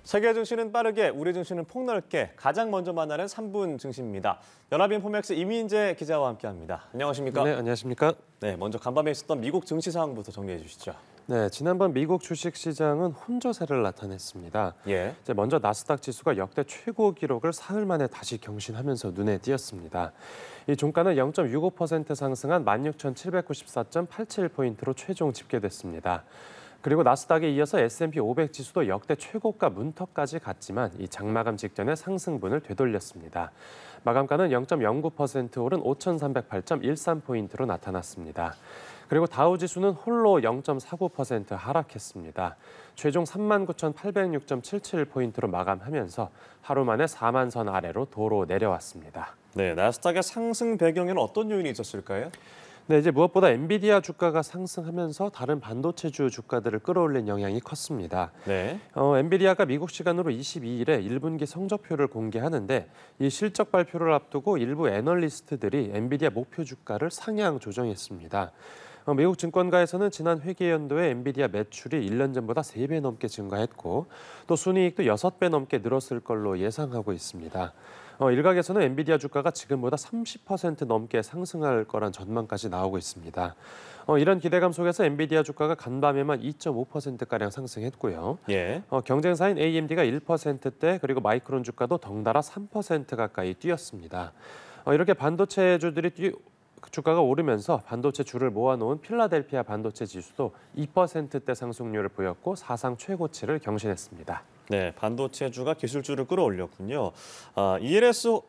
세계 증시는 빠르게, 우리 증시는 폭넓게 가장 먼저 만나는 3분 증시입니다. 연합인포맥스 이민재 기자와 함께합니다. 안녕하십니까? 네, 안녕하십니까? 네, 먼저 간밤에 있었던 미국 증시 상황부터 정리해 주시죠. 네, 지난번 미국 주식 시장은 혼조세를 나타냈습니다. 예. 먼저 나스닥 지수가 역대 최고 기록을 사흘 만에 다시 경신하면서 눈에 띄었습니다. 이 종가는 0.65% 상승한 16,794.87포인트로 최종 집계됐습니다. 그리고 나스닥에 이어서 S&P 500 지수도 역대 최고가 문턱까지 갔지만 이 장마감 직전에 상승분을 되돌렸습니다. 마감가는 0.09% 오른 5,308.13포인트로 나타났습니다. 그리고 다우 지수는 홀로 0.49% 하락했습니다. 최종 39,806.77포인트로 마감하면서 하루 만에 4만 선 아래로 도로 내려왔습니다. 네, 나스닥의 상승 배경에는 어떤 요인이 있었을까요? 네, 무엇보다 엔비디아 주가가 상승하면서 다른 반도체주 주가들을 끌어올린 영향이 컸습니다. 네. 엔비디아가 미국 시간으로 22일에 1분기 성적표를 공개하는데 이 실적 발표를 앞두고 일부 애널리스트들이 엔비디아 목표 주가를 상향 조정했습니다. 미국 증권가에서는 지난 회계연도에 엔비디아 매출이 1년 전보다 3배 넘게 증가했고 또 순이익도 6배 넘게 늘었을 걸로 예상하고 있습니다. 일각에서는 엔비디아 주가가 지금보다 30% 넘게 상승할 거란 전망까지 나오고 있습니다. 이런 기대감 속에서 엔비디아 주가가 간밤에만 2.5%가량 상승했고요. 예. 경쟁사인 AMD가 1%대 그리고 마이크론 주가도 덩달아 3% 가까이 뛰었습니다. 이렇게 반도체주들이 주가가 오르면서 반도체 주를 모아놓은 필라델피아 반도체 지수도 2%대 상승률을 보였고 사상 최고치를 경신했습니다. 네, 반도체주가 기술주를 끌어올렸군요. ELS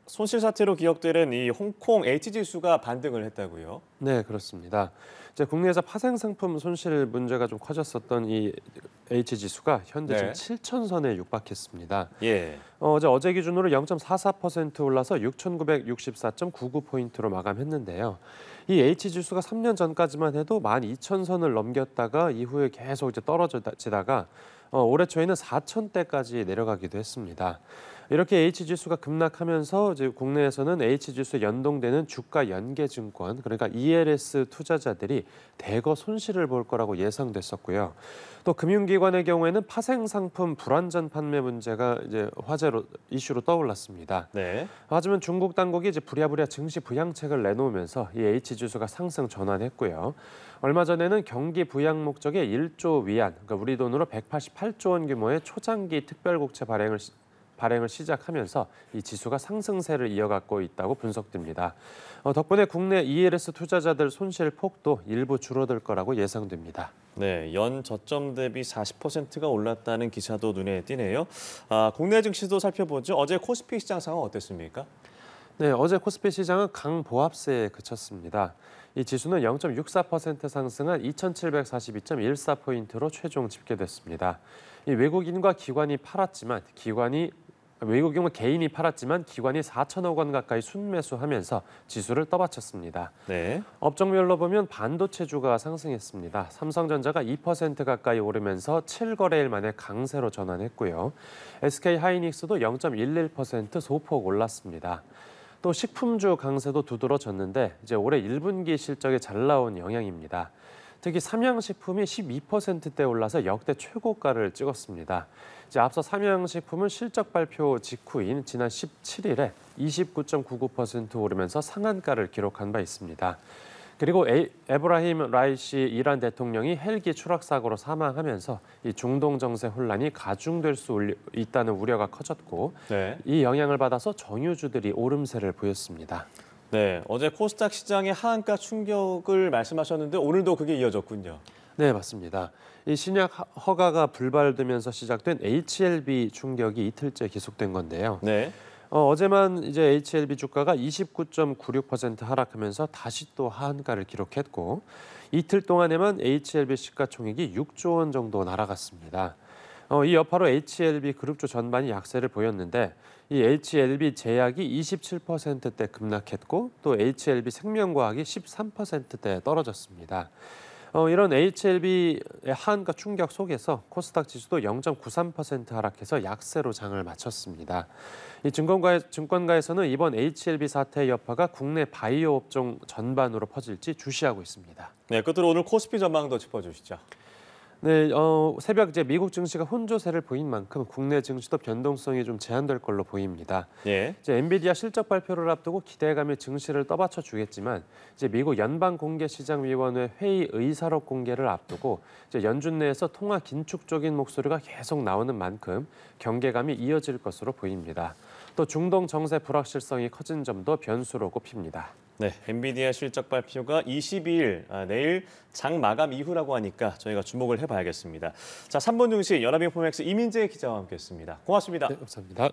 손실 사태로 기억되는 이 홍콩 H지수가 반등을 했다고요? 네, 그렇습니다. 국내에서 파생 상품 손실 문제가 좀 커졌었던 이 H지수가 현재 네. 지금 7,000선에 육박했습니다. 예. 어제 기준으로 0.44% 올라서 6,964.99포인트로 마감했는데요. 이 H지수가 3년 전까지만 해도 12,000선을 넘겼다가 이후에 계속 떨어지다가 올해 초에는 4,000대까지 내려가기도 했습니다. 이렇게 H지수가 급락하면서 국내에서는 H지수에 연동되는 주가 연계증권, 그러니까 ELS 투자자들이 대거 손실을 볼 거라고 예상됐었고요. 또 금융기관의 경우에는 파생 상품 불완전 판매 문제가 이슈로 떠올랐습니다. 네. 하지만 중국 당국이 부랴부랴 증시 부양책을 내놓으면서 이 H지수가 상승 전환했고요. 얼마 전에는 경기 부양 목적의 1조 위안, 그러니까 우리 돈으로 188조 원 규모의 초장기 특별국채 발행을 시작하면서 이 지수가 상승세를 이어가고 있다고 분석됩니다. 덕분에 국내 ELS 투자자들 손실 폭도 일부 줄어들 거라고 예상됩니다. 네, 연 저점 대비 40%가 올랐다는 기사도 눈에 띄네요. 국내 증시도 살펴보죠. 어제 코스피 시장 상황 어땠습니까? 네, 어제 코스피 시장은 강보합세에 그쳤습니다. 이 지수는 0.64% 상승한 2,742.14포인트로 최종 집계됐습니다. 이 외국인과 기관이 팔았지만 개인이 팔았지만 기관이 4천억 원 가까이 순매수하면서 지수를 떠받쳤습니다. 네. 업종별로 보면 반도체주가 상승했습니다. 삼성전자가 2% 가까이 오르면서 7거래일 만에 강세로 전환했고요. SK하이닉스도 0.11% 소폭 올랐습니다. 또 식품주 강세도 두드러졌는데 올해 1분기 실적이 잘 나온 영향입니다. 특히 삼양식품이 12%대 올라서 역대 최고가를 찍었습니다. 앞서 삼양식품은 실적 발표 직후인 지난 17일에 29.99% 오르면서 상한가를 기록한 바 있습니다. 그리고 에브라힘 라이시 이란 대통령이 헬기 추락 사고로 사망하면서 이 중동 정세 혼란이 가중될 수 있다는 우려가 커졌고 네. 이 영향을 받아서 정유주들이 오름세를 보였습니다. 네, 어제 코스닥 시장의 하한가 충격을 말씀하셨는데 오늘도 그게 이어졌군요. 네, 맞습니다. 이 신약 허가가 불발되면서 시작된 HLB 충격이 이틀째 계속된 건데요. 네. 어제만 HLB 주가가 29.96% 하락하면서 다시 또 하한가를 기록했고 이틀 동안에만 HLB 시가총액이 6조 원 정도 날아갔습니다. 이 여파로 HLB 그룹주 전반이 약세를 보였는데 이 HLB 제약이 27%대 급락했고 또 HLB 생명과학이 13%대 떨어졌습니다. 이런 HLB의 하한가 충격 속에서 코스닥 지수도 0.93% 하락해서 약세로 장을 마쳤습니다. 이 증권가에서는 이번 HLB 사태의 여파가 국내 바이오 업종 전반으로 퍼질지 주시하고 있습니다. 네, 끝으로 오늘 코스피 전망도 짚어주시죠. 네, 새벽 이제 미국 증시가 혼조세를 보인 만큼 국내 증시도 변동성이 좀 제한될 걸로 보입니다. 예. 이제 엔비디아 실적 발표를 앞두고 기대감이 증시를 떠받쳐 주겠지만 이제 미국 연방공개시장위원회 회의 의사록 공개를 앞두고 이제 연준 내에서 통화 긴축 쪽인 목소리가 계속 나오는 만큼 경계감이 이어질 것으로 보입니다. 또 중동 정세 불확실성이 커진 점도 변수로 꼽힙니다. 네, 엔비디아 실적 발표가 22일, 내일 장 마감 이후라고 하니까 저희가 주목을 해봐야겠습니다. 자, 3분 증시 연합인포맥스 이민재 기자와 함께했습니다. 고맙습니다. 네, 감사합니다.